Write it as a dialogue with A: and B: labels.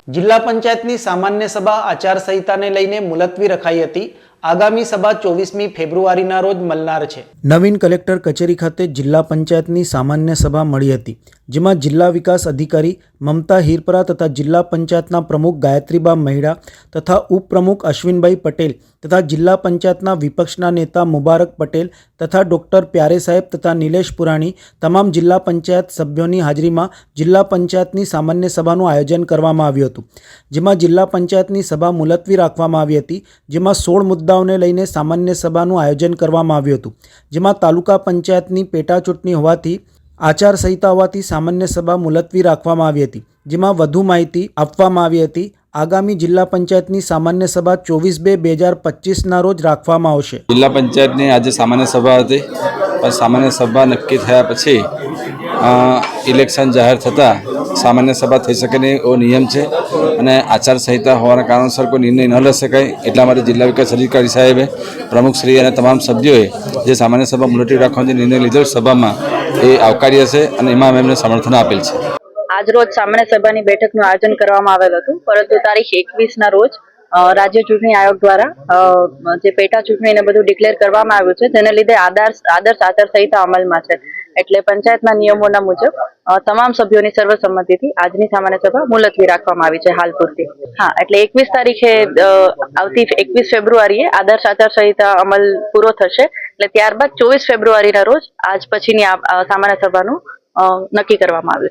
A: જિલ્લા પંચાયતની સામાન્ય સભા આચારસંહિતાને લઈને મુલતવી રખાઈ હતી। આગામી સભા 24મી ફેબ્રુઆરીના રોજ મળનાર છે। નવીન કલેક્ટર કચેરી ખાતે જિલ્લા પંચાયતની સામાન્ય સભા મળી હતી, જેમાં જિલ્લા વિકાસ અધિકારી મમતા હિરપરા તથા જિલ્લા પંચાયતના પ્રમુખ ગાયત્રીબા મહેડા તથા ઉપપ્રમુખ અશ્વિનભાઈ પટેલ તથા જિલ્લા પંચાયતના વિપક્ષના નેતા મુબારક પટેલ તથા ડોક્ટર પ્યારે સાહેબ તથા નિલેશ પુરાણી તમામ જિલ્લા પંચાયત સભ્યોની હાજરીમાં જિલ્લા પંચાયતની સામાન્ય સભાનું આયોજન કરવામાં આવ્યું હતું, જેમાં જિલ્લા પંચાયતની સભા મુલતવી રાખવામાં આવી હતી, જેમાં 16 મુદ્દાઓને લઈને સામાન્ય સભાનું આયોજન કરવામાં આવ્યું હતું, જેમાં તાલુકા પંચાયતની પેટા ચૂંટણી હોવાથી આચારસંહિતા હોવાથી સામાન્ય સભા મુલતવી રાખવામાં આવી હતી, જેમાં વધુ માહિતી આપવામાં આવી હતી। આગામી જિલ્લા પંચાયતની સામાન્ય સભા 24/2/2025ના રોજ રાખવામાં આવશે।
B: જિલ્લા પંચાયતની આજે સામાન્ય સભા હતી, પણ સામાન્ય સભા નક્કી થયા પછી ઇલેક્શન જાહેર થતાં સામાન્ય સભા થઈ શકે નહીં એવો નિયમ છે અને આચારસંહિતા હોવાના કારણસર કોઈ નિર્ણય ન લઈ શકાય, એટલા માટે જિલ્લા વિકાસ અધિકારી સાહેબે પ્રમુખશ્રી અને તમામ સભ્યોએ જે સામાન્ય સભા મુલતવી રાખવાનો નિર્ણય લીધો સભામાં એ આવકાર્ય છે અને એમાં એમને સમર્થન આપેલ છે।
C: આજરોજ સામાન્ય સભાની બેઠકનું આયોજન કરવામાં આવેલ હતું, પરંતુ તારીખ 21ના રોજ રાજ્ય ચૂંટણી આયોગ દ્વારા જે પેટા ચૂંટણીને બધું ડિક્લેર કરવામાં આવ્યું છે, તેને લીધે આદર્શ આચારસંહિતા અમલમાં છે, એટલે પંચાયતના નિયમોના મુજબ તમામ સભ્યોની સર્વસંમતિથી આજની સામાન્ય સભા મુલતવી રાખવામાં આવી છે હાલ પૂરતી। હા, એટલે 21 તારીખે આવતી 21 ફેબ્રુઆરીએ આદર્શ આચારસંહિતા અમલ પૂરો થશે, એટલે ત્યારબાદ 24 ફેબ્રુઆરીના રોજ આજ પછીની સામાન્ય સભાનું નક્કી કરવામાં આવ્યું છે।